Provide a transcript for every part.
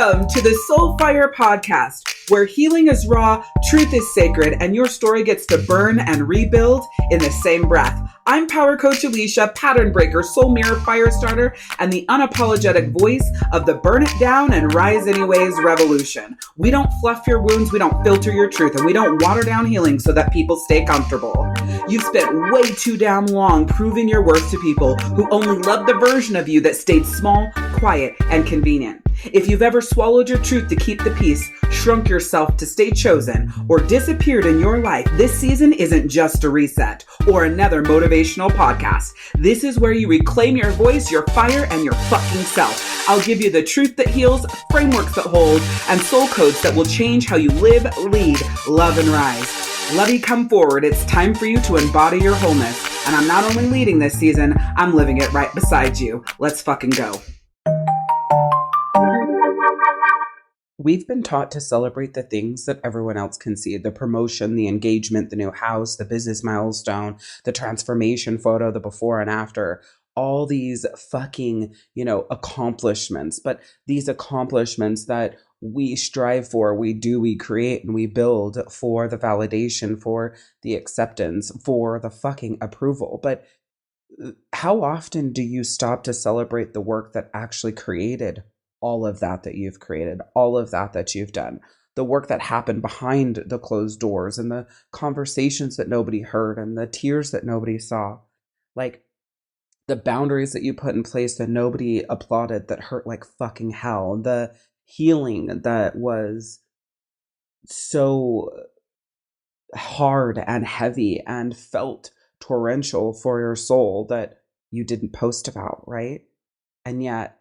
Welcome to the Soulfire Podcast, where healing is raw, truth is sacred, and your story gets to burn and rebuild in the same breath. I'm Power Coach Alishia, pattern breaker, soul mirror, fire starter, and the unapologetic voice of the burn it down and rise anyways revolution. We don't fluff your wounds, we don't filter your truth, and we don't water down healing so that people stay comfortable. You've spent way too damn long proving your worth to people who only love the version of you that stayed small, quiet, and convenient. If you've ever swallowed your truth to keep the peace, shrunk yourself to stay chosen, or disappeared in your life, this season isn't just a reset or another motivational podcast. This is where you reclaim your voice, your fire, and your fucking self. I'll give you the truth that heals, frameworks that hold, and soul codes that will change how you live, lead, love, and rise. Lovey, come forward. It's time for you to embody your wholeness. And I'm not only leading this season, I'm living it right beside you. Let's fucking go. We've been taught to celebrate the things that everyone else can see. The promotion, the engagement, the new house, the business milestone, the transformation photo, the before and after. All these fucking, accomplishments. But these accomplishments that we strive for, we do, we create, and we build for the validation, for the acceptance, for the fucking approval. But how often do you stop to celebrate the work that actually created all of that you've created, all of that you've done, the work that happened behind the closed doors and the conversations that nobody heard and the tears that nobody saw, like the boundaries that you put in place that nobody applauded that hurt like fucking hell, the healing that was so hard and heavy and felt torrential for your soul that you didn't post about, right? And yet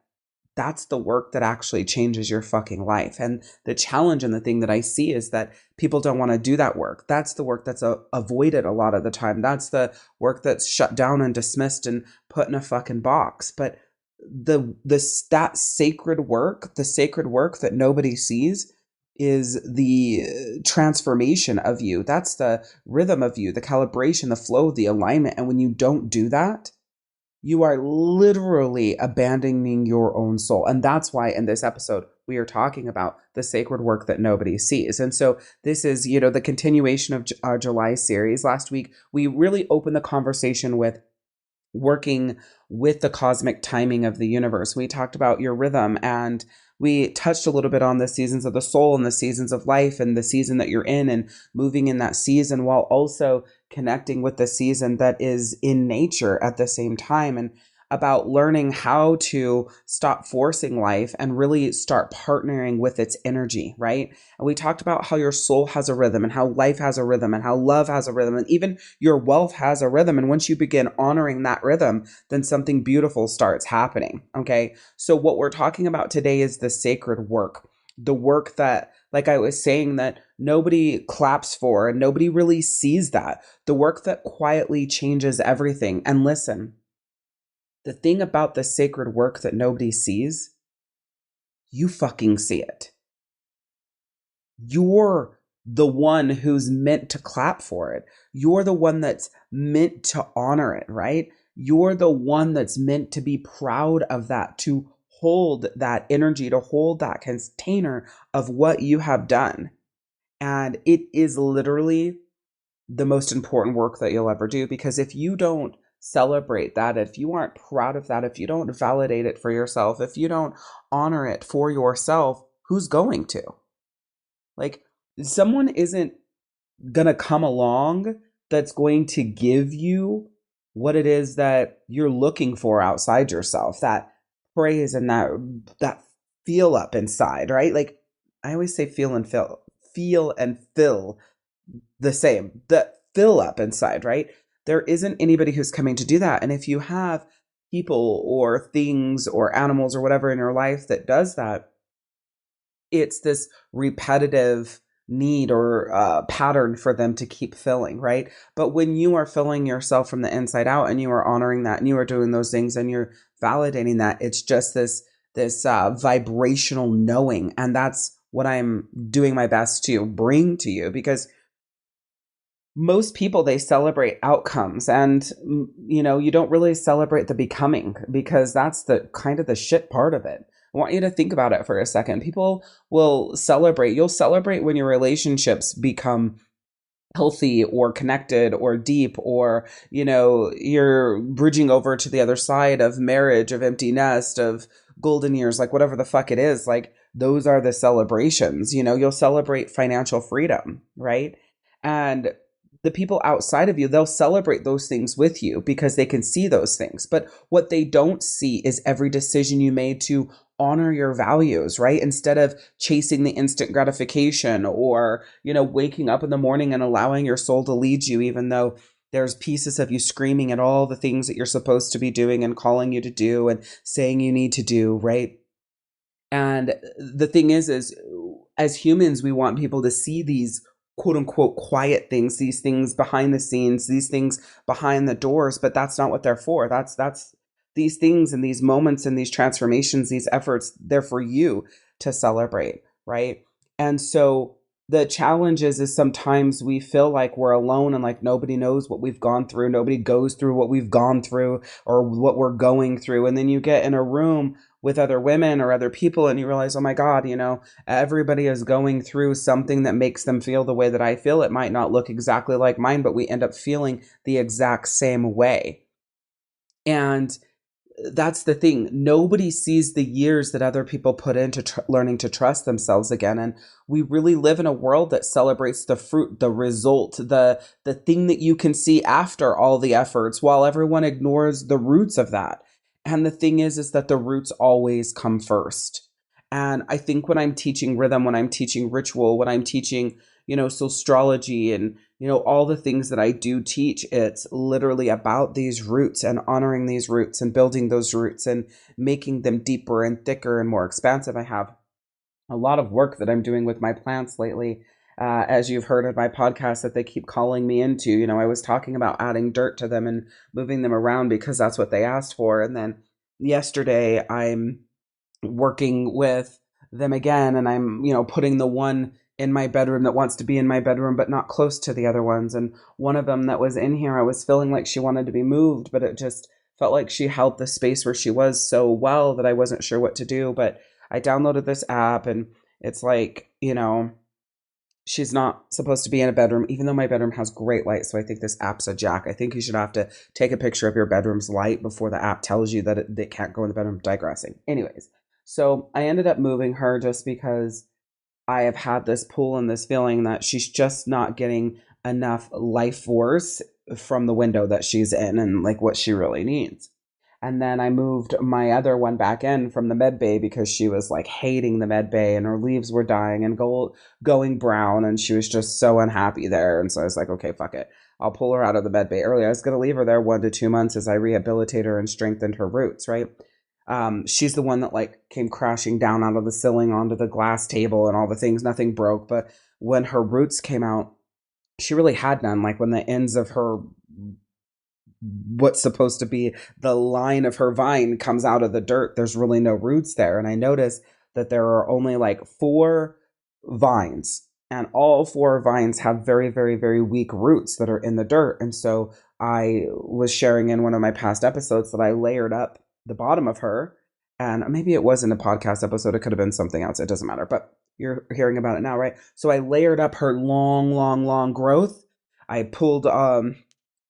that's the work that actually changes your fucking life. And the challenge and the thing that I see is that people don't want to do that work. That's the work that's avoided a lot of the time. That's the work that's shut down and dismissed and put in a fucking box. But that sacred work, the sacred work that nobody sees, is the transformation of you. That's the rhythm of you, the calibration, the flow, the alignment. And when you don't do that, you are literally abandoning your own soul. And that's why in this episode, we are talking about the sacred work that nobody sees. And so this is, the continuation of our July series. Last week, we really opened the conversation with working with the cosmic timing of the universe. We talked about your rhythm, and we touched a little bit on the seasons of the soul and the seasons of life and the season that you're in and moving in that season while also connecting with the season that is in nature at the same time, and about learning how to stop forcing life and really start partnering with its energy, right? And we talked about how your soul has a rhythm and how life has a rhythm and how love has a rhythm and even your wealth has a rhythm. And once you begin honoring that rhythm, then something beautiful starts happening, okay? So what we're talking about today is the sacred work, the work that, like I was saying, that nobody claps for and nobody really sees that, the work that quietly changes everything. And listen, the thing about the sacred work that nobody sees, you fucking see it. You're the one who's meant to clap for it. You're the one that's meant to honor it, right? You're the one that's meant to be proud of that, to hold that energy, to hold that container of what you have done. And it is literally the most important work that you'll ever do, because if you don't celebrate that, if you aren't proud of that, if you don't validate it for yourself, if you don't honor it for yourself, who's going to? Like, someone isn't going to come along that's going to give you what it is that you're looking for outside yourself, that praise and that feel up inside, right? Like I always say feel and fill the same, the fill up inside, right? There isn't anybody who's coming to do that. And if you have people or things or animals or whatever in your life that does that, it's this repetitive need or pattern for them to keep filling, right? But when you are filling yourself from the inside out and you are honoring that and you are doing those things and you're validating that, it's just this vibrational knowing. And that's what I'm doing my best to bring to you, because most people, they celebrate outcomes, and you don't really celebrate the becoming, because that's the kind of the shit part of it. I want you to think about it for a second. People will celebrate. You'll celebrate when your relationships become healthy or connected or deep, or you're bridging over to the other side of marriage, of empty nest, of golden years, like whatever the fuck it is. Like, those are the celebrations. You'll celebrate financial freedom, right? And the people outside of you, they'll celebrate those things with you because they can see those things. But what they don't see is every decision you made to honor your values, right? Instead of chasing the instant gratification, or, waking up in the morning and allowing your soul to lead you, even though there's pieces of you screaming at all the things that you're supposed to be doing and calling you to do and saying you need to do, right? And the thing is as humans, we want people to see these quote unquote quiet things, these things behind the scenes, these things behind the doors, but that's not what they're for. That's these things and these moments and these transformations, these efforts, they're for you to celebrate, right? And so the challenge is sometimes we feel like we're alone and like nobody knows what we've gone through. Nobody goes through what we've gone through or what we're going through. And then you get in a room with other women or other people and you realize, oh my God, everybody is going through something that makes them feel the way that I feel. It might not look exactly like mine, but we end up feeling the exact same way. And that's the thing. Nobody sees the years that other people put into learning to trust themselves again. And we really live in a world that celebrates the fruit, the result, the thing that you can see after all the efforts, while everyone ignores the roots of that. And the thing is that the roots always come first. And I think when I'm teaching rhythm, when I'm teaching ritual, when I'm teaching, SOULstrology and, all the things that I do teach, it's literally about these roots and honoring these roots and building those roots and making them deeper and thicker and more expansive. I have a lot of work that I'm doing with my plants lately. As you've heard of my podcast that they keep calling me into, I was talking about adding dirt to them and moving them around because that's what they asked for. And then yesterday I'm working with them again, and I'm, putting the one in my bedroom that wants to be in my bedroom, but not close to the other ones. And one of them that was in here, I was feeling like she wanted to be moved, but it just felt like she held the space where she was so well that I wasn't sure what to do. But I downloaded this app and it's like, she's not supposed to be in a bedroom, even though my bedroom has great light. So I think this app's a jack. I think you should have to take a picture of your bedroom's light before the app tells you that it can't go in the bedroom. Digressing. Anyways, so I ended up moving her just because I have had this pull and this feeling that she's just not getting enough life force from the window that she's in and like what she really needs. And then I moved my other one back in from the med bay because she was like hating the med bay and her leaves were dying and going brown and she was just so unhappy there. And so I was like, okay, fuck it. I'll pull her out of the med bay early. I was going to leave her there 1 to 2 months as I rehabilitate her and strengthened her roots, right? She's the one that like came crashing down out of the ceiling onto the glass table and all the things. Nothing broke. But when her roots came out, she really had none. Like when the ends of her, what's supposed to be the line of her vine comes out of the dirt, there's really no roots there. And I noticed that there are only like 4 vines, and all 4 vines have very, very, very weak roots that are in the dirt. And so I was sharing in one of my past episodes that I layered up the bottom of her, and maybe it wasn't a podcast episode, it could have been something else, it doesn't matter, but you're hearing about it now, right? So I layered up her long growth. I pulled a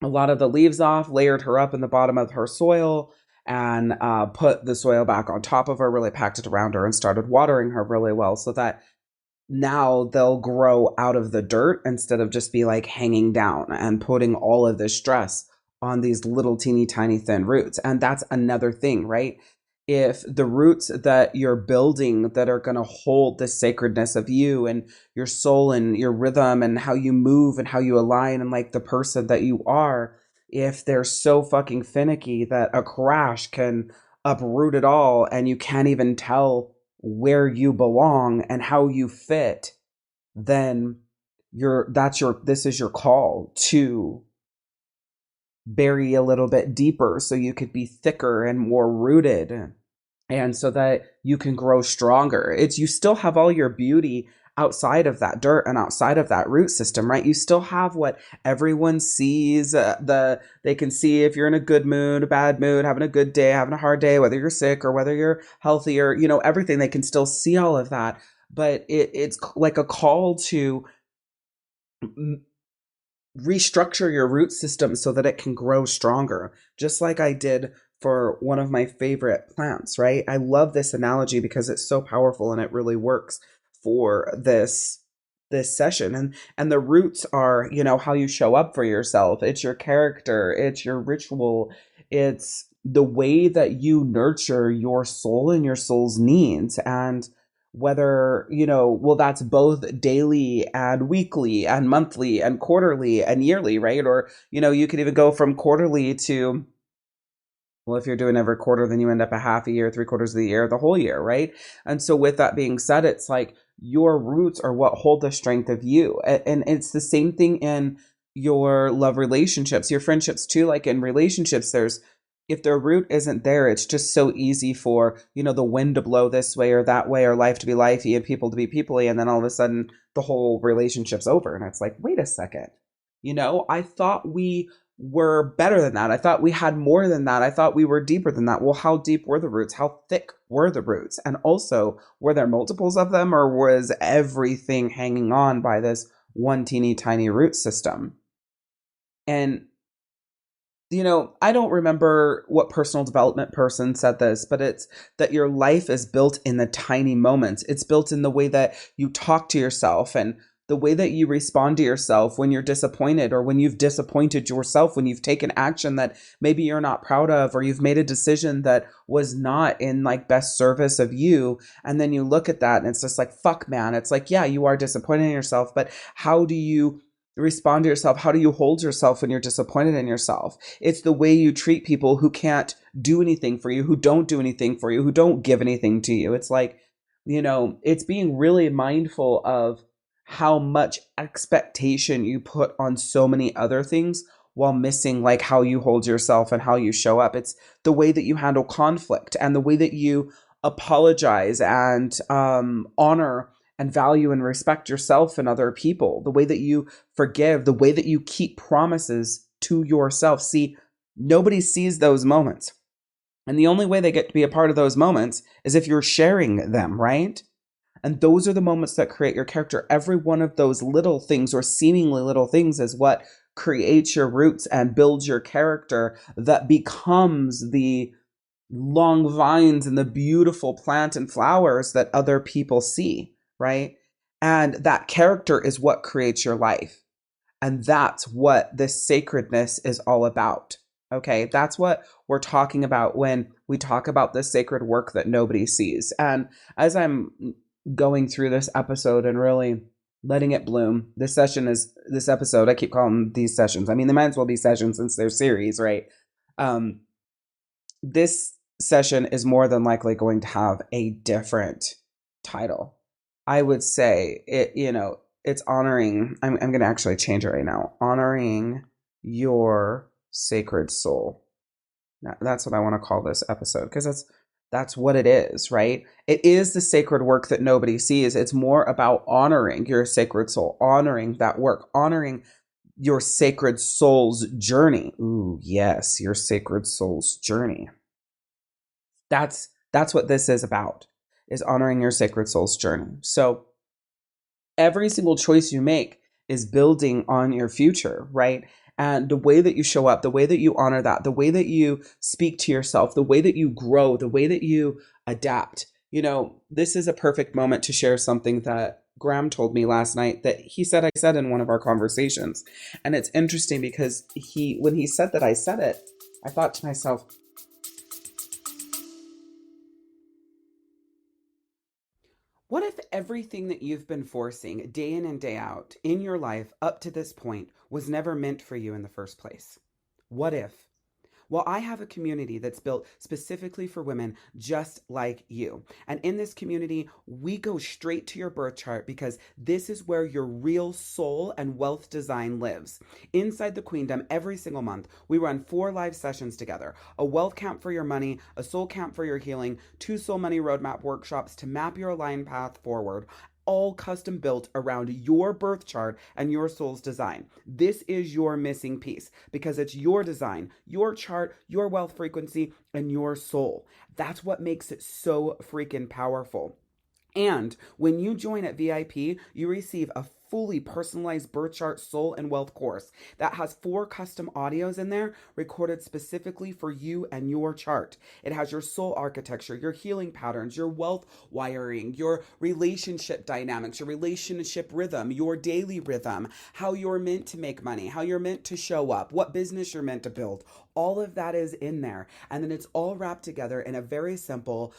lot of the leaves off, layered her up in the bottom of her soil, and put the soil back on top of her, really packed it around her and started watering her really well so that now they'll grow out of the dirt instead of just be like hanging down and putting all of this stress on these little teeny tiny thin roots. And that's another thing, right? If the roots that you're building that are going to hold the sacredness of you and your soul and your rhythm and how you move and how you align and like the person that you are, if they're so fucking finicky that a crash can uproot it all and you can't even tell where you belong and how you fit, then this is your call to bury a little bit deeper so you could be thicker and more rooted and so that you can grow stronger. You still have all your beauty outside of that dirt and outside of that root system, right? You still have what everyone sees. They can see if you're in a good mood, a bad mood, having a good day, having a hard day, whether you're sick or whether you're healthy or, everything. They can still see all of that. But it's like a call to restructure your root system so that it can grow stronger, just like I did for one of my favorite plants, right? I love this analogy because it's so powerful and it really works for this session. And the roots are, how you show up for yourself. It's your character, it's your ritual, it's the way that you nurture your soul and your soul's needs. And whether, that's both daily and weekly and monthly and quarterly and yearly, right? Or, you could even go from quarterly to, well, if you're doing every quarter, then you end up a half a year, 3/4 of the year, the whole year, right? And so with that being said, it's like your roots are what hold the strength of you. And it's the same thing in your love relationships, your friendships too. Like in relationships, if their root isn't there, it's just so easy for, the wind to blow this way or that way, or life to be lifey and people to be peoply. And then all of a sudden the whole relationship's over. And it's like, wait a second, I thought we were better than that. I thought we had more than that. I thought we were deeper than that. Well, how deep were the roots? How thick were the roots? And also, were there multiples of them, or was everything hanging on by this one teeny tiny root system? And I don't remember what personal development person said this, but it's that your life is built in the tiny moments. It's built in the way that you talk to yourself and the way that you respond to yourself when you're disappointed, or when you've disappointed yourself, when you've taken action that maybe you're not proud of, or you've made a decision that was not in like best service of you. And then you look at that and it's just like, fuck, man. It's like, yeah, you are disappointed in yourself, but how do you respond to yourself? How do you hold yourself when you're disappointed in yourself? It's the way you treat people who can't do anything for you, who don't do anything for you, who don't give anything to you. It's like, it's being really mindful of how much expectation you put on so many other things while missing like how you hold yourself and how you show up. It's the way that you handle conflict and the way that you apologize and honor and value and respect yourself and other people, the way that you forgive, the way that you keep promises to yourself. See, nobody sees those moments. And the only way they get to be a part of those moments is if you're sharing them, right? And those are the moments that create your character. Every one of those little things, or seemingly little things, is what creates your roots and builds your character that becomes the long vines and the beautiful plant and flowers that other people see. Right? And that character is what creates your life. And that's what this sacredness is all about. Okay? That's what we're talking about when we talk about this sacred work that nobody sees. And as I'm going through this episode and really letting it bloom, this episode, I keep calling these sessions. I mean, they might as well be sessions since they're series, right? This session is more than likely going to have a different title. I would say it's honoring, I'm going to actually change it right now. Honoring your sacred soul. That's what I want to call this episode, because that's what it is, right? It is the sacred work that nobody sees. It's more about honoring your sacred soul, honoring that work, honoring your sacred soul's journey. Ooh, yes, your sacred soul's journey. That's what this is about. Is honoring your sacred soul's journey. So every single choice you make is building on your future, right? And the way that you show up, the way that you honor that, the way that you speak to yourself, the way that you grow, the way that you adapt. This is a perfect moment to share something that Graham told me last night that I said in one of our conversations. And it's interesting because when he said that I said it, I thought to myself, what if everything that you've been forcing day in and day out in your life up to this point was never meant for you in the first place? What if? Well, I have a community that's built specifically for women just like you. And in this community, we go straight to your birth chart because this is where your real soul and wealth design lives. Inside the Queendom, every single month, we run 4 live sessions together. A wealth camp for your money, a soul camp for your healing, 2 soul money roadmap workshops to map your aligned path forward, all custom built around your birth chart and your soul's design. This is your missing piece because it's your design, your chart, your wealth frequency, and your soul. That's what makes it so freaking powerful. And when you join at VIP, you receive a fully personalized birth chart, soul, and wealth course that has 4 custom audios in there recorded specifically for you and your chart. It has your soul architecture, your healing patterns, your wealth wiring, your relationship dynamics, your relationship rhythm, your daily rhythm, how you're meant to make money, how you're meant to show up, what business you're meant to build. All of that is in there. And then it's all wrapped together in a very simple,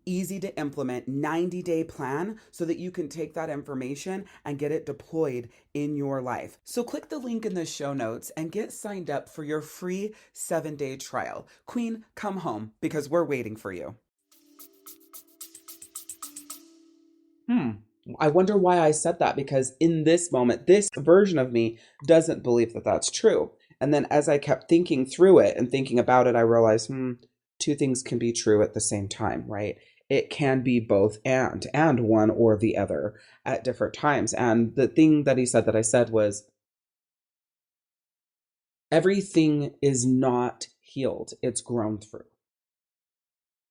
easy to implement 90-day plan so that you can take that information and get it deployed in your life. So click the link in the show notes and get signed up for your free 7-day trial. Queen, come home because we're waiting for you. I wonder why I said that, because in this moment, this version of me doesn't believe that that's true. And then as I kept thinking through it and thinking about it, I realized, 2 things can be true at the same time, right? It can be both and one or the other at different times. And the thing that he said that I said was, everything is not healed. It's grown through.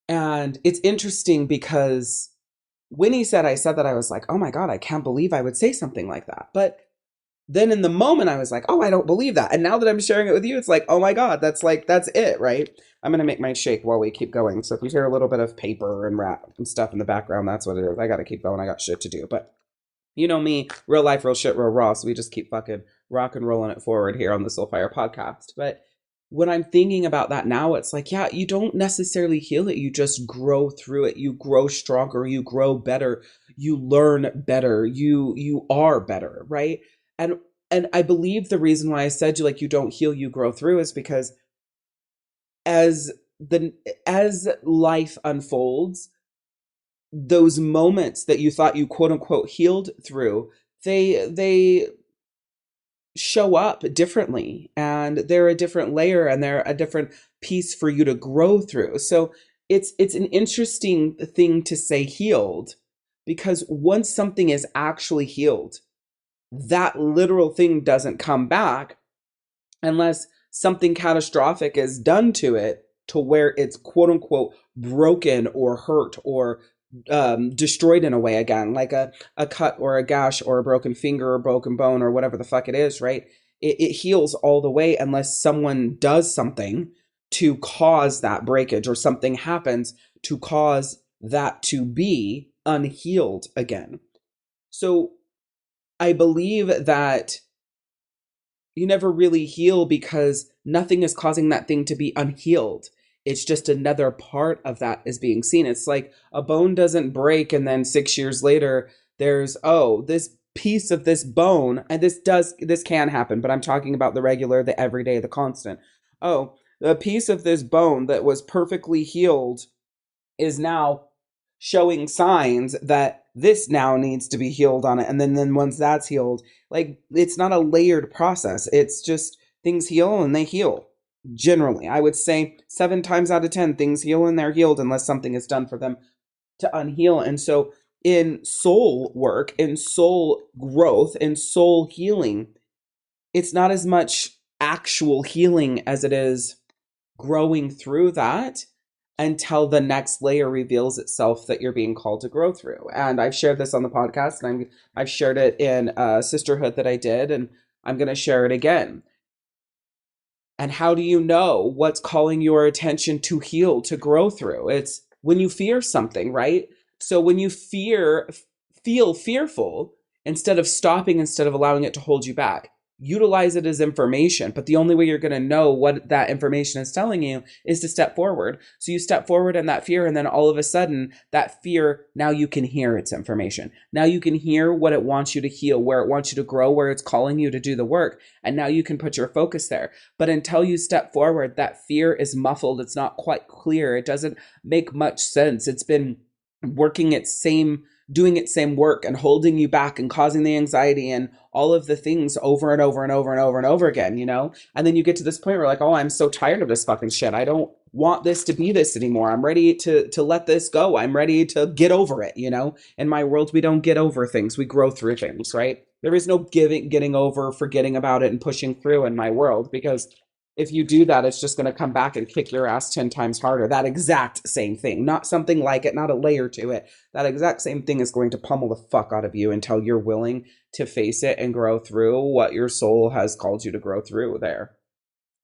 And it's interesting because when he said, I said that, I was like, oh my God, I can't believe I would say something like that. But then in the moment I was like, oh, I don't believe that. And now that I'm sharing it with you, it's like, oh my God, that's it, right? I'm going to make my shake while we keep going. So if you hear a little bit of paper and rap and stuff in the background, that's what it is. I got to keep going. I got shit to do. But you know me, real life, real shit, real raw. So we just keep fucking rock and rolling it forward here on the Soulfire podcast. But when I'm thinking about that now, it's like, yeah, you don't necessarily heal it. You just grow through it. You grow stronger. You grow better. You learn better. You are better, right? And I believe the reason why I said you don't heal, you grow through is because as life unfolds, those moments that you thought you quote unquote healed through, they show up differently, and they're a different layer, and they're a different piece for you to grow through. So it's an interesting thing to say healed, because once something is actually healed, that literal thing doesn't come back unless something catastrophic is done to it to where it's quote unquote broken or hurt or destroyed in a way again, like a cut or a gash or a broken finger or broken bone or whatever the fuck it is, right? It heals all the way unless someone does something to cause that breakage, or something happens to cause that to be unhealed again. So I believe that you never really heal because nothing is causing that thing to be unhealed. It's just another part of that is being seen. It's like a bone doesn't break and then 6 years later there's, this piece of this bone, and this can happen, but I'm talking about the regular, the everyday, the constant. The piece of this bone that was perfectly healed is now showing signs that this now needs to be healed on it. And then once that's healed, like, it's not a layered process. It's just things heal and they heal. Generally, I would say 7 times out of 10, things heal and they're healed unless something is done for them to unheal. And so in soul work, in soul growth, in soul healing, it's not as much actual healing as it is growing through that until the next layer reveals itself that you're being called to grow through. And I've shared this on the podcast, and I've shared it in a sisterhood that I did, and I'm going to share it again. And how do you know what's calling your attention to heal, to grow through? It's when you fear something, right? So when you feel fearful, instead of stopping, instead of allowing it to hold you back, utilize it as information. But the only way you're going to know what that information is telling you is to step forward. So you step forward in that fear, and then all of a sudden that fear, now you can hear its information. Now you can hear what it wants you to heal, where it wants you to grow, where it's calling you to do the work. And now you can put your focus there. But until you step forward, that fear is muffled. It's not quite clear. It doesn't make much sense. It's been working its same doing its same work and holding you back and causing the anxiety and all of the things over and over and over and over and over again, you know? And then you get to this point where like, oh, I'm so tired of this fucking shit. I don't want this to be this anymore. I'm ready to let this go. I'm ready to get over it, you know? In my world, we don't get over things. We grow through things, right? There is no getting over, forgetting about it and pushing through in my world, because if you do that, it's just going to come back and kick your ass 10 times harder. That exact same thing, not something like it, not a layer to it. That exact same thing is going to pummel the fuck out of you until you're willing to face it and grow through what your soul has called you to grow through there.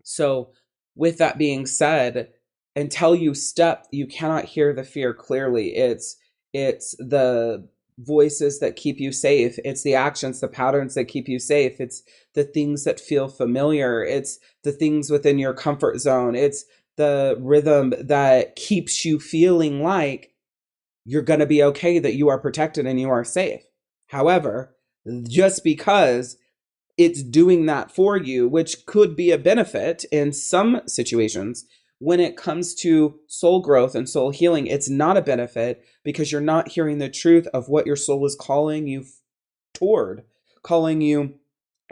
So with that being said, until you step, you cannot hear the fear clearly. It's the voices that keep you safe. It's the actions, the patterns that keep you safe. It's the things that feel familiar. It's the things within your comfort zone. It's the rhythm that keeps you feeling like you're going to be okay, that you are protected and you are safe. However, just because it's doing that for you, which could be a benefit in some situations, when it comes to soul growth and soul healing, it's not a benefit, because you're not hearing the truth of what your soul is calling you toward, calling you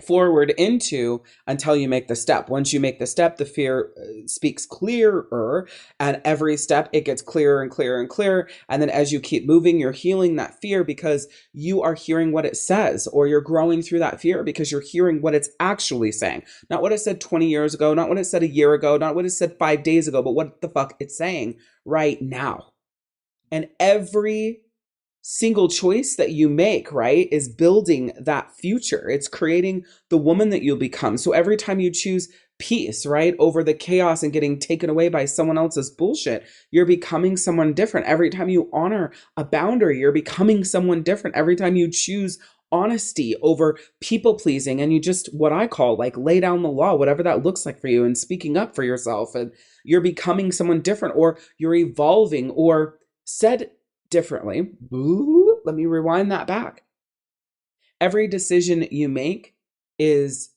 forward into, until you make the step. Once you make the step, the fear speaks clearer, and every step it gets clearer and clearer and clearer. And then as you keep moving, you're healing that fear because you are hearing what it says, or you're growing through that fear because you're hearing what it's actually saying. Not what it said 20 years ago, not what it said a year ago, not what it said 5 days ago, but what the fuck it's saying right now. And every single choice that you make, right, is building that future. It's creating the woman that you'll become. So every time you choose peace, right, over the chaos and getting taken away by someone else's bullshit, you're becoming someone different. Every time you honor a boundary, you're becoming someone different. Every time you choose honesty over people pleasing, and you just, what I call, like, lay down the law, whatever that looks like for you, and speaking up for yourself, and you're becoming someone different, or you're evolving. Or said differently, let me rewind that back. Every decision you make is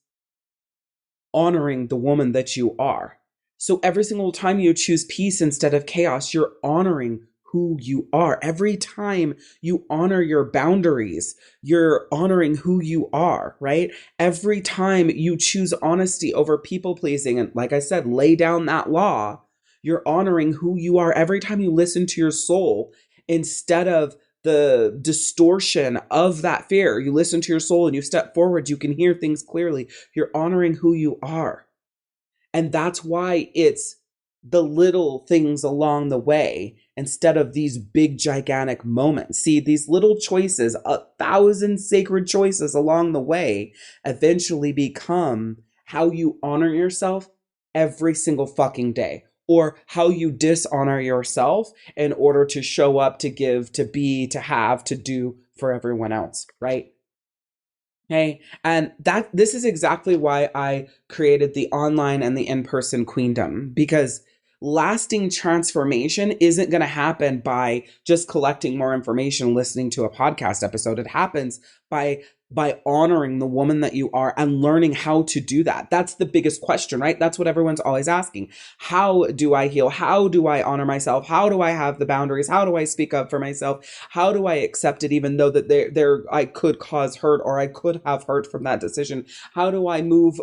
honoring the woman that you are. So every single time you choose peace instead of chaos, you're honoring who you are. Every time you honor your boundaries, you're honoring who you are, right? Every time you choose honesty over people pleasing, and like I said, lay down that law, you're honoring who you are. Every time you listen to your soul instead of the distortion of that fear, you listen to your soul and you step forward, you can hear things clearly. You're honoring who you are. And that's why it's the little things along the way instead of these big, gigantic moments. See, these little choices, 1,000 sacred choices along the way, eventually become how you honor yourself every single fucking day, or how you dishonor yourself in order to show up, to give, to be, to have, to do for everyone else, right? Okay. And this is exactly why I created the online and the in-person Queendom, because lasting transformation isn't going to happen by just collecting more information, listening to a podcast episode. It happens by honoring the woman that you are and learning how to do that. That's the biggest question, right? That's what everyone's always asking. How do I heal? How do I honor myself? How do I have the boundaries? How do I speak up for myself? How do I accept it, even though that I could cause hurt, or I could have hurt from that decision? How do I move?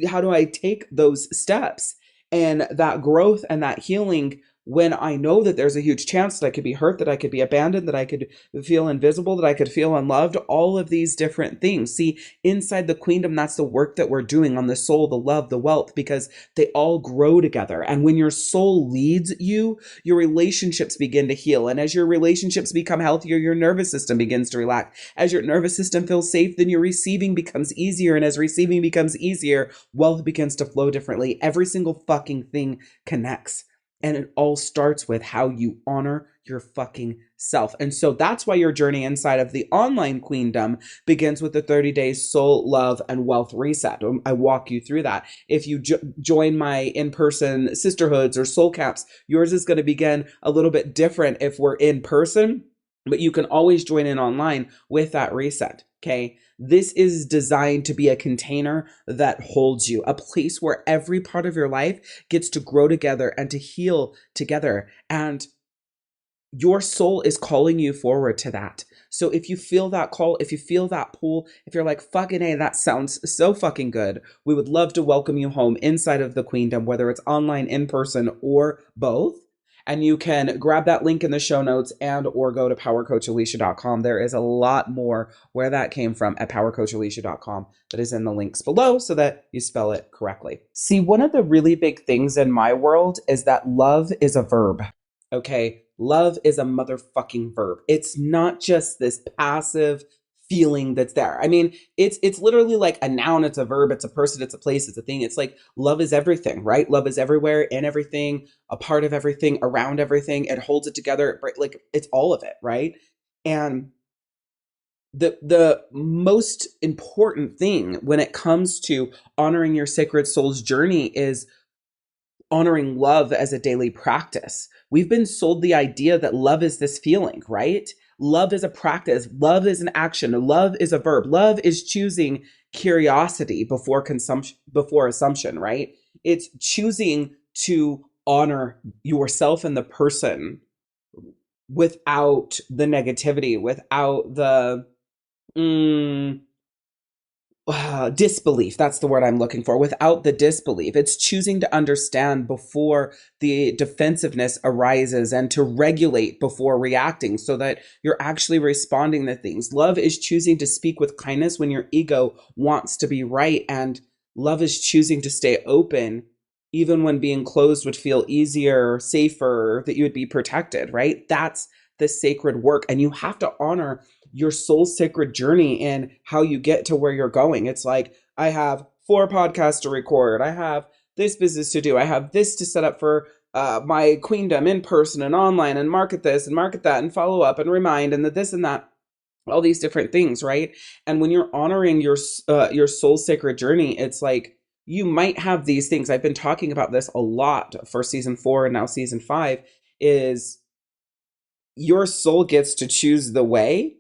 How do I take those steps and that growth and that healing when I know that there's a huge chance that I could be hurt, that I could be abandoned, that I could feel invisible, that I could feel unloved, all of these different things. See, inside the Queendom, that's the work that we're doing on the soul, the love, the wealth, because they all grow together. And when your soul leads you, your relationships begin to heal. And as your relationships become healthier, your nervous system begins to relax. As your nervous system feels safe, then your receiving becomes easier. And as receiving becomes easier, wealth begins to flow differently. Every single fucking thing connects. And it all starts with how you honor your fucking self. And so that's why your journey inside of the online Queendom begins with the 30 days soul, love, and wealth reset. I walk you through that. If you join my in-person sisterhoods or soul camps, yours is going to begin a little bit different if we're in person, but you can always join in online with that reset. Okay. This is designed to be a container that holds you, a place where every part of your life gets to grow together and to heal together. And your soul is calling you forward to that. So if you feel that call, if you feel that pull, if you're like, fucking A, that sounds so fucking good, we would love to welcome you home inside of the Queendom, whether it's online, in person, or both. And you can grab that link in the show notes and or go to powercoachalicia.com. There is a lot more where that came from at powercoachalicia.com that is in the links below so that you spell it correctly. See, one of the really big things in my world is that love is a verb. Okay, love is a motherfucking verb. It's not just this passive feeling that's there. I mean, it's literally like a noun, it's a verb, it's a person, it's a place, it's a thing. It's like love is everything, right? Love is everywhere, in everything, a part of everything, around everything. It holds it together, like it's all of it, right? And the most important thing when it comes to honoring your sacred soul's journey is honoring love as a daily practice. We've been sold the idea that love is this feeling, right? Love is a practice. Love is an action. Love is a verb. Love is choosing curiosity before consumption, before assumption, right? It's choosing to honor yourself and the person without the negativity, without the disbelief. That's the word I'm looking for. Without the disbelief, it's choosing to understand before the defensiveness arises and to regulate before reacting so that you're actually responding to things. Love is choosing to speak with kindness when your ego wants to be right. And love is choosing to stay open even when being closed would feel easier, safer, that you would be protected, right? That's the sacred work. And you have to honor your soul's sacred journey and how you get to where you're going. It's like, I have 4 podcasts to record. I have this business to do. I have this to set up for my Queendom in person and online and market this and market that and follow up and remind and the this and that, all these different things, right? And when you're honoring your soul's sacred journey, it's like you might have these things. I've been talking about this a lot for season 4 and now season 5 is your soul gets to choose the way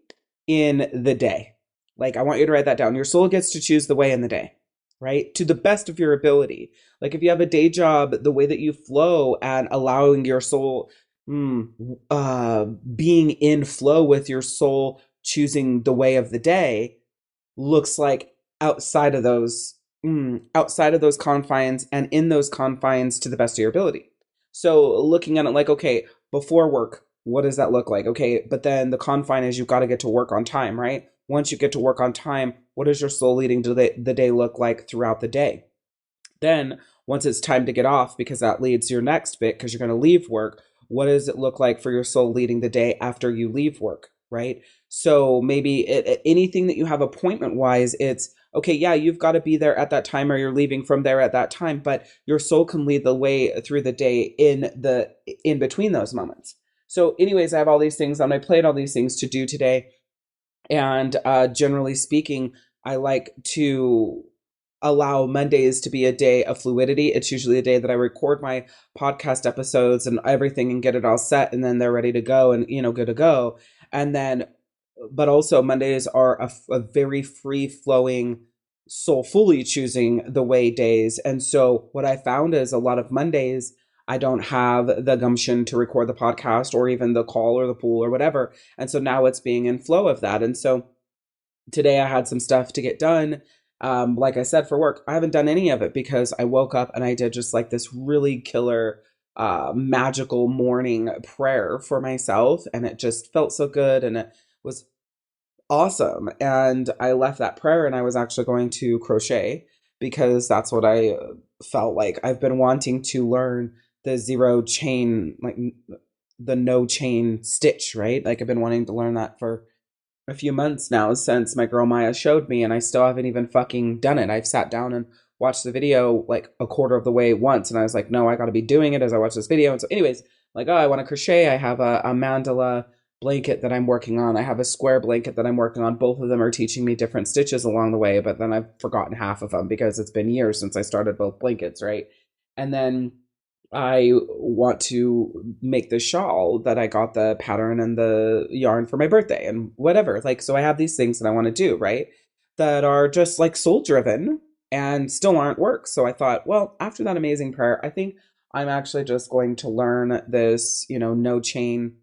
in the day. Like, I want you to write that down. Your soul gets to choose the way in the day, right? To the best of your ability. Like, if you have a day job, the way that you flow and allowing your soul, being in flow with your soul, choosing the way of the day looks like outside of those, outside of those confines and in those confines to the best of your ability. So looking at it like, okay, before work, what does that look like? Okay, but then the confine is you've got to get to work on time, right? Once you get to work on time, what does your soul leading to the day look like throughout the day? Then once it's time to get off, because that leads to your next bit, because you're going to leave work, what does it look like for your soul leading the day after you leave work, right? So maybe anything that you have appointment wise, it's okay, yeah, you've got to be there at that time or you're leaving from there at that time, but your soul can lead the way through the day in between those moments. So anyways, I have all these things on my plate, all these things to do today. And generally speaking, I like to allow Mondays to be a day of fluidity. It's usually a day that I record my podcast episodes and everything and get it all set, and then they're ready to go and, good to go. And then, but also Mondays are a very free flowing, soulfully choosing the way days. And so what I found is a lot of Mondays, I don't have the gumption to record the podcast or even the call or the pool or whatever. And so now it's being in flow of that. And so today I had some stuff to get done. Like I said, for work, I haven't done any of it because I woke up and I did just like this really killer, magical morning prayer for myself. And it just felt so good. And it was awesome. And I left that prayer and I was actually going to crochet because that's what I felt like. I've been wanting to learn the zero chain, like the no chain stitch, right? Like I've been wanting to learn that for a few months now since my girl Maya showed me, and I still haven't even fucking done it. I've sat down and watched the video like a quarter of the way once, and I was like, no, I got to be doing it as I watch this video. And so anyways, like, oh, I want to crochet. I have a mandala blanket that I'm working on. I have a square blanket that I'm working on. Both of them are teaching me different stitches along the way, but then I've forgotten half of them because it's been years since I started both blankets, right? And then I want to make the shawl that I got the pattern and the yarn for my birthday and whatever. Like, so I have these things that I want to do, right? That are just like soul driven and still aren't work. So I thought, well, after that amazing prayer, I think I'm actually just going to learn this, no chain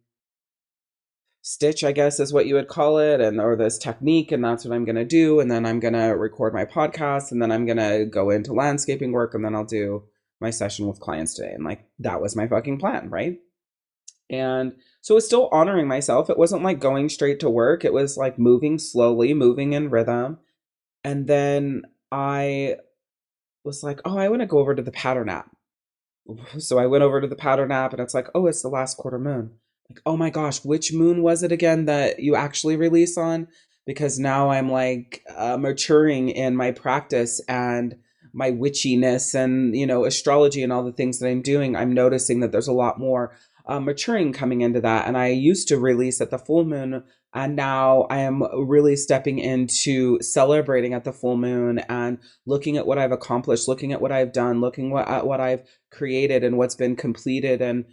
stitch, I guess is what you would call it, and or this technique, and that's what I'm going to do. And then I'm going to record my podcast, and then I'm going to go into landscaping work, and then I'll do my session with clients today. And like, that was my fucking plan, right? And so it's still honoring myself. It wasn't like going straight to work. It was like moving slowly, moving in rhythm. And then I was like, oh, I want to go over to the pattern app. So I went over to the pattern app and it's like, oh, it's the last quarter moon. Like, oh my gosh, which moon was it again that you actually release on? Because now I'm like maturing in my practice and my witchiness and, astrology and all the things that I'm doing. I'm noticing that there's a lot more maturing coming into that. And I used to release at the full moon. And now I am really stepping into celebrating at the full moon and looking at what I've accomplished, looking at what I've done, looking at what I've created and what's been completed, and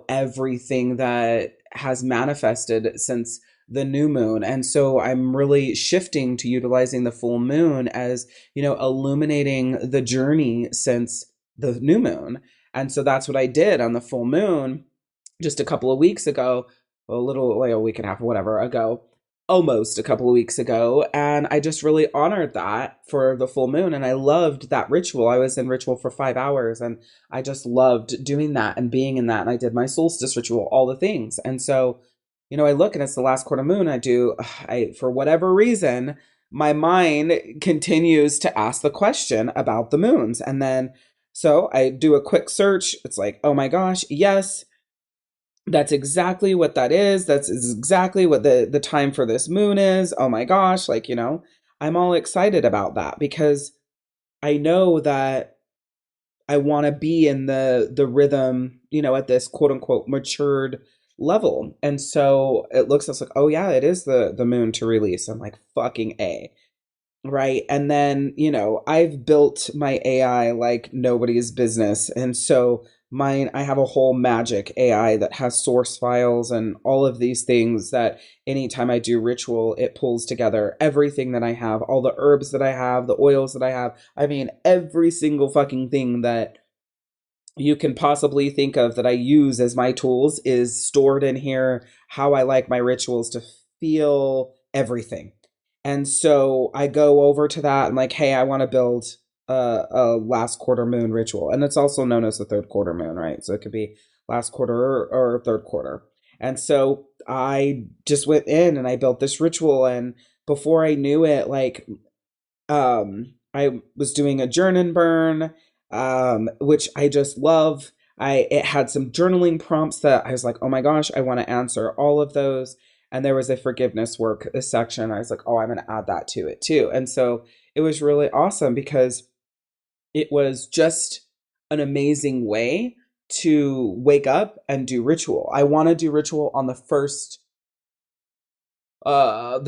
everything that has manifested since the new moon. And so I'm really shifting to utilizing the full moon as illuminating the journey since the new moon. And so that's what I did on the full moon just a couple of weeks ago, a little like a week and a half or whatever ago, almost a couple of weeks ago. And I just really honored that for the full moon. And I loved that ritual. I was in ritual for 5 hours and I just loved doing that and being in that. And I did my solstice ritual, all the things. And so, I look and it's the last quarter moon. For whatever reason, my mind continues to ask the question about the moons. And then, so I do a quick search. It's like, oh my gosh, yes, that's exactly what that is. That's exactly what the time for this moon is. Oh my gosh. Like, I'm all excited about that because I know that I want to be in the rhythm, at this quote unquote matured level. And so it looks like, oh yeah, it is the moon to release. I'm like, fucking A. Right. And then, I've built my AI like nobody's business. And so I have a whole magic AI that has source files and all of these things that anytime I do ritual, it pulls together everything that I have, all the herbs that I have, the oils that I have. I mean, every single fucking thing that you can possibly think of that I use as my tools is stored in here, how I like my rituals to feel, everything. And so I go over to that and like, hey, I want to build a last quarter moon ritual. And it's also known as the third quarter moon, right? So it could be last quarter or third quarter. And so I just went in and I built this ritual. And before I knew it, like, I was doing a journal and burn, which I just love. It had some journaling prompts that I was like, oh my gosh, I want to answer all of those. And there was a forgiveness work section. I was like, oh, I'm going to add that to it too. And so it was really awesome because it was just an amazing way to wake up and do ritual. I want to do ritual on the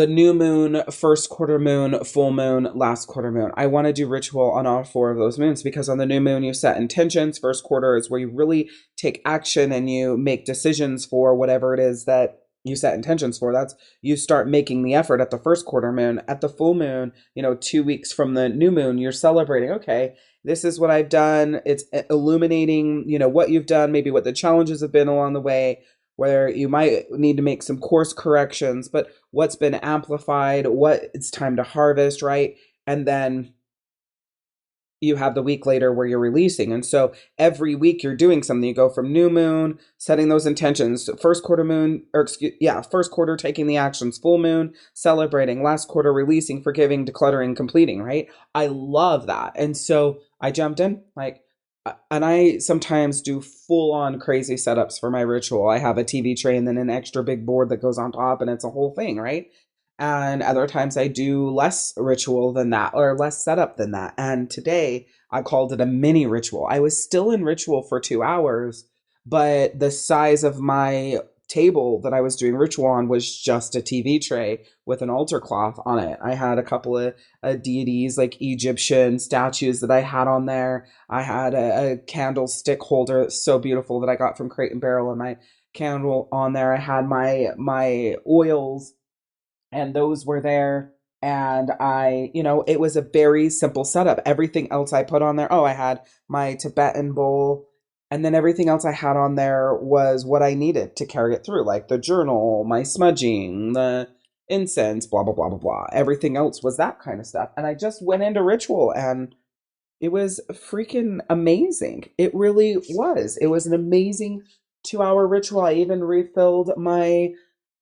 new moon, first quarter moon, full moon, last quarter moon. I want to do ritual on all 4 of those moons because on the new moon, you set intentions. First quarter is where you really take action and you make decisions for whatever it is that you set intentions for. That's, you start making the effort at the first quarter moon. At the full moon, 2 weeks from the new moon, you're celebrating, okay, this is what I've done. It's illuminating, what you've done, maybe what the challenges have been along the way, where you might need to make some course corrections, but what's been amplified, what it's time to harvest, right? And then you have the week later where you're releasing. And so every week you're doing something. You go from new moon, setting those intentions, first quarter moon, first quarter taking the actions, full moon, celebrating, last quarter releasing, forgiving, decluttering, completing, right? I love that. And so I jumped in, like, and I sometimes do full on crazy setups for my ritual. I have a TV tray and then an extra big board that goes on top, and it's a whole thing, right? And other times I do less ritual than that or less setup than that. And today I called it a mini ritual. I was still in ritual for 2 hours, but the size of my table that I was doing ritual on was just a TV tray with an altar cloth on it. I had a couple of deities like Egyptian statues that I had on there. I had a candlestick holder so beautiful that I got from Crate and Barrel, and my candle on there. I had my oils, and those were there. And it was a very simple setup. Everything else I put on there. Oh, I had my Tibetan bowl And then everything else I had on there was what I needed to carry it through, like the journal, my smudging, the incense, blah, blah, blah, blah, blah. Everything else was that kind of stuff. And I just went into ritual and it was freaking amazing. It really was. It was an amazing 2 hour ritual. I even refilled my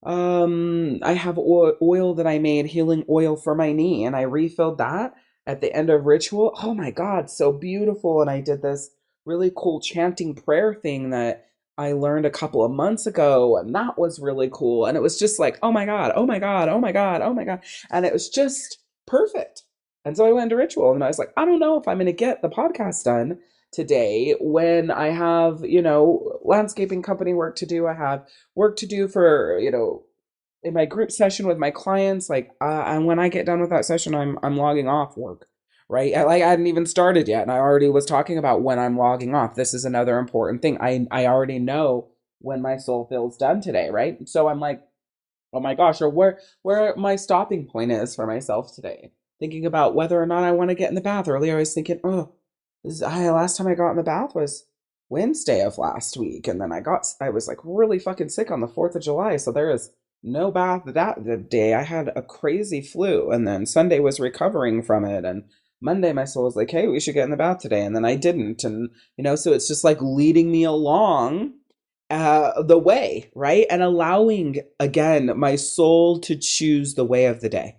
I have oil that I made, healing oil for my knee, and I refilled that at the end of ritual. Oh my God, so beautiful. And I did this really cool chanting prayer thing that I learned a couple of months ago, and that was really cool. And it was just like, oh my God, oh my God, oh my God, oh my God. And it was just perfect. And so I went to ritual and I was like, I don't know if I'm going to get the podcast done today when I have, landscaping company work to do. I have work to do for, in my group session with my clients. And when I get done with that session, I'm logging off work, right? I hadn't even started yet. And I already was talking about when I'm logging off. This is another important thing. I already know when my soul feels done today, right? So I'm like, oh my gosh, or where my stopping point is for myself today. Thinking about whether or not I want to get in the bath. Earlier I was thinking, last time I got in the bath was Wednesday of last week. And then I was like really fucking sick on the 4th of July. So there is no bath the day. I had a crazy flu. And then Sunday was recovering from it. And Monday my soul was like, hey, we should get in the bath today. And then I didn't. And, so it's just like leading me along the way, right? And allowing, again, my soul to choose the way of the day,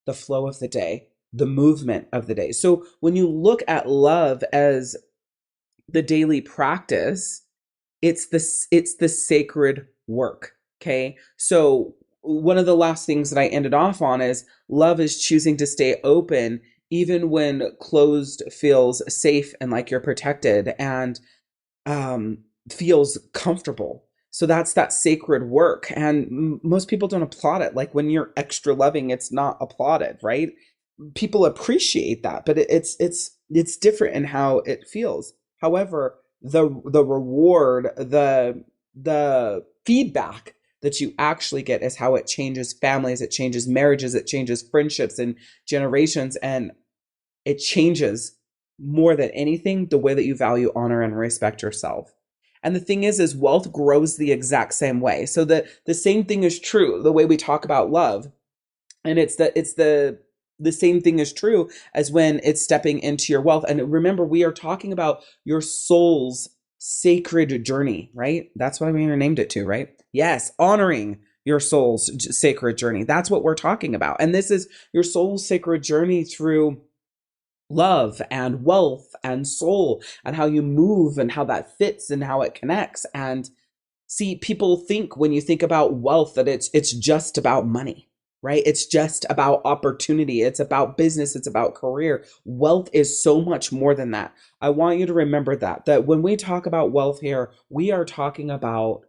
the flow of the day, the movement of the day. So when you look at love as the daily practice, it's the sacred work. Okay. So one of the last things that I ended off on is love is choosing to stay open even when closed feels safe and like you're protected and feels comfortable. So that's that sacred work. And most people don't applaud it. Like when you're extra loving, it's not applauded, right? People appreciate that, but it's different in how it feels. However, the reward, the feedback that you actually get is how it changes families, it changes marriages, it changes friendships and generations, and it changes more than anything the way that you value, honor, and respect yourself. And the thing is wealth grows the exact same way. So the same thing is true the way we talk about love, and it's the same thing is true as when it's stepping into your wealth. And remember, we are talking about your soul's sacred journey, right? That's what we named it to, right? Yes, honoring your soul's sacred journey. That's what we're talking about. And this is your soul's sacred journey through love and wealth and soul and how you move and how that fits and how it connects. And see, people think when you think about wealth that it's just about money, right? It's just about opportunity. It's about business. It's about career. Wealth is so much more than that. I want you to remember that when we talk about wealth here, we are talking about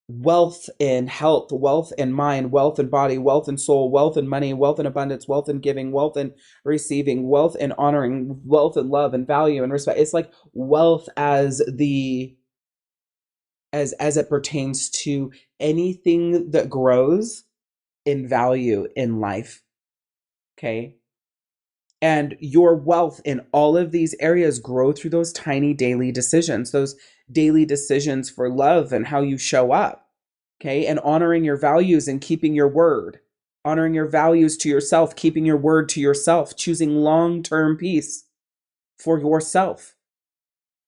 wealth in health, wealth in mind, wealth in body, wealth in soul, wealth in money, wealth in abundance, wealth in giving, wealth in receiving, wealth in honoring, wealth in love and value and respect. It's like wealth as it pertains to anything that grows in value in life. Okay. And your wealth in all of these areas grow through those tiny daily decisions, those daily decisions for love and how you show up. Okay. And honoring your values and keeping your word, honoring your values to yourself, keeping your word to yourself, choosing long-term peace for yourself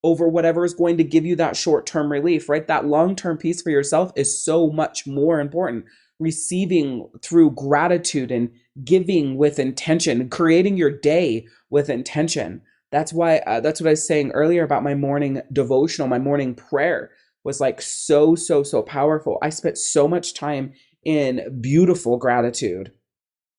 over whatever is going to give you that short-term relief, right? That long-term peace for yourself is so much more important. Receiving through gratitude and giving with intention, creating your day with intention. That's why, that's what I was saying earlier about my morning devotional, my morning prayer was like so powerful. I spent so much time in beautiful gratitude.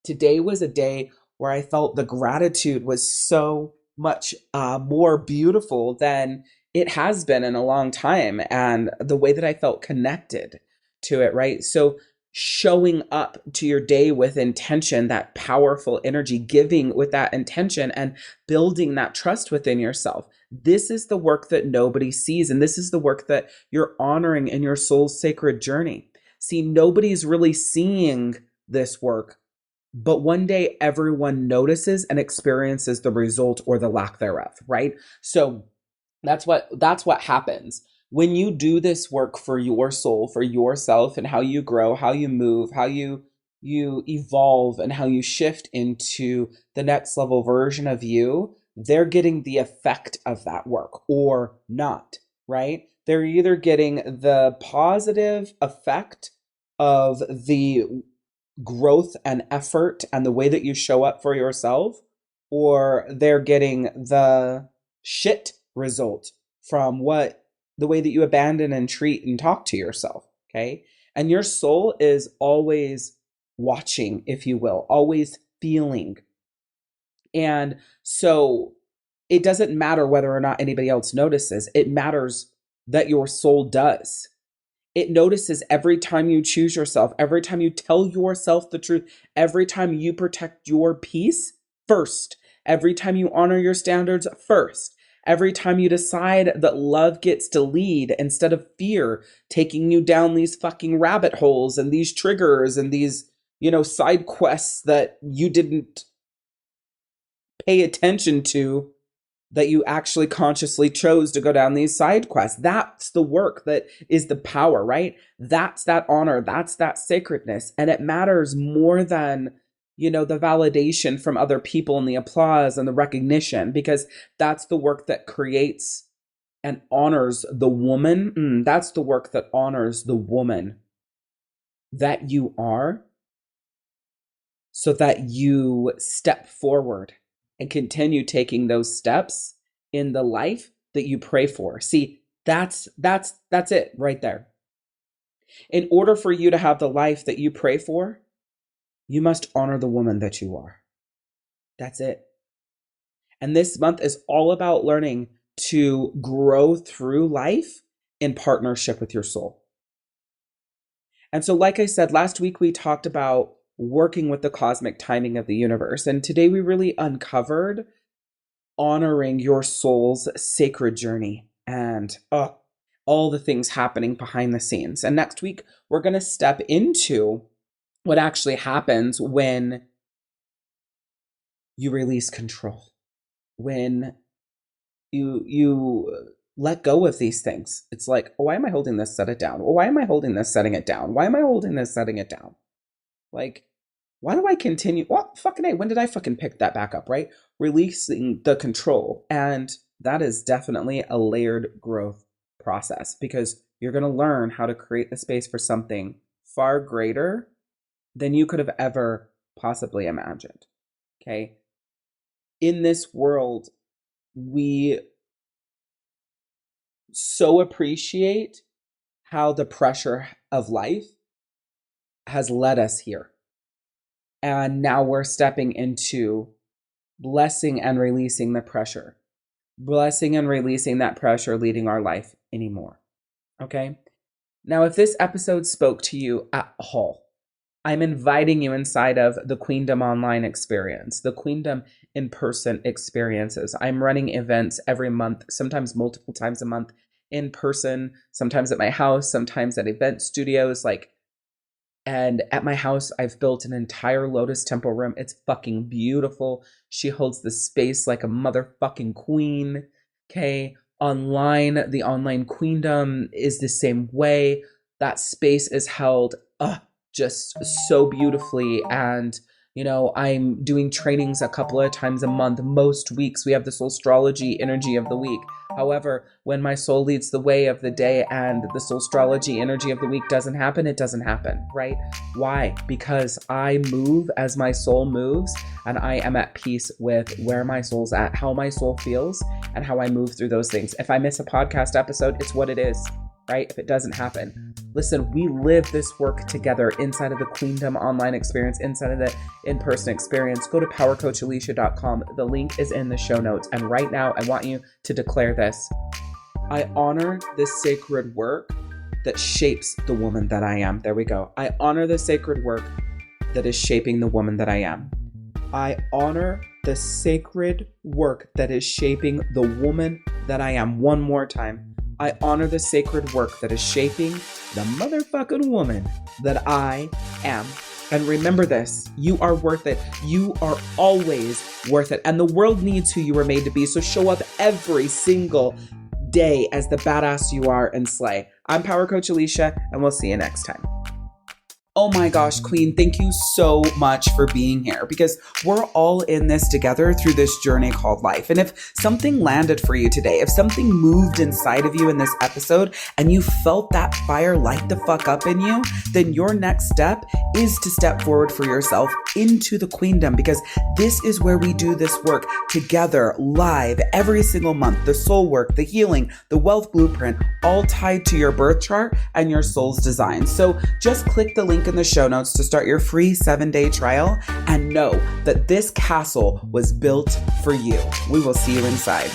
Today was a day where I felt the gratitude was so much more beautiful than it has been in a long time. And the way that I felt connected to it, right? So showing up to your day with intention, that powerful energy, giving with that intention and building that trust within yourself. This is the work that nobody sees. And this is the work that you're honoring in your soul's sacred journey. See, nobody's really seeing this work, but one day everyone notices and experiences the result or the lack thereof, right? So That's what happens. When you do this work for your soul, for yourself, and how you grow, how you move, how you evolve, and how you shift into the next level version of you, they're getting the effect of that work or not, right? They're either getting the positive effect of the growth and effort and the way that you show up for yourself, or they're getting the shit result from the way that you abandon and treat and talk to yourself. Okay. And your soul is always watching, if you will, always feeling. And so it doesn't matter whether or not anybody else notices. It matters that your soul does. It notices every time you choose yourself, every time you tell yourself the truth, every time you protect your peace first, every time you honor your standards first, every time you decide that love gets to lead instead of fear taking you down these fucking rabbit holes and these triggers and these, side quests that you didn't pay attention to, that you actually consciously chose to go down these side quests. That's the work that is the power, right? That's that honor. That's that sacredness. And it matters more than, the validation from other people and the applause and the recognition, because that's the work that creates and honors the woman. That's the work that honors the woman that you are, so that you step forward and continue taking those steps in the life that you pray for. See, that's it right there. In order for you to have the life that you pray for, you must honor the woman that you are. That's it. And this month is all about learning to grow through life in partnership with your soul. And so, like I said, last week we talked about working with the cosmic timing of the universe. And today we really uncovered honoring your soul's sacred journey and all the things happening behind the scenes. And next week, we're going to step into what actually happens when you release control, when you let go of these things. It's like, why am I holding this? Set it down. Why am I holding this? Setting it down. Why am I holding this? Setting it down. Like, why do I continue? What fucking A? When did I fucking pick that back up, right? Releasing the control. And that is definitely a layered growth process, because you're going to learn how to create the space for something far greater than you could have ever possibly imagined. Okay. In this world, we so appreciate how the pressure of life has led us here. And now we're stepping into blessing and releasing the pressure. Blessing and releasing that pressure leading our life anymore. Okay? Now, if this episode spoke to you at all, I'm inviting you inside of the Queendom online experience, the Queendom in-person experiences. I'm running events every month, sometimes multiple times a month, in person, sometimes at my house, sometimes at event studios, and at my house, I've built an entire Lotus Temple room. It's fucking beautiful. She holds the space like a motherfucking queen. Okay. Online, the online Queendom is the same way. That space is held just so beautifully. And, I'm doing trainings a couple of times a month. Most weeks we have the SOULstrology energy of the week. However, when my soul leads the way of the day and the SOULstrology energy of the week doesn't happen, it doesn't happen, right? Why? Because I move as my soul moves, and I am at peace with where my soul's at, how my soul feels, and how I move through those things. If I miss a podcast episode, it's what it is, right? If it doesn't happen. Listen, we live this work together inside of the Queendom online experience, inside of the in-person experience. Go to powercoachalishia.com. The link is in the show notes. And right now, I want you to declare this. I honor this sacred work that shapes the woman that I am. There we go. I honor the sacred work that is shaping the woman that I am. I honor the sacred work that is shaping the woman that I am. One more time. I honor the sacred work that is shaping the motherfucking woman that I am. And remember this, you are worth it. You are always worth it. And the world needs who you were made to be. So show up every single day as the badass you are and slay. I'm Power Coach Alishia, and we'll see you next time. Oh my gosh, Queen, thank you so much for being here, because we're all in this together through this journey called life. And if something landed for you today, if something moved inside of you in this episode and you felt that fire light the fuck up in you, then your next step is to step forward for yourself into the Queendom, because this is where we do this work together, live, every single month. The soul work, the healing, the wealth blueprint, all tied to your birth chart and your soul's design. So just click the link in the show notes to start your free 7-day trial and know that this castle was built for you. We will see you inside.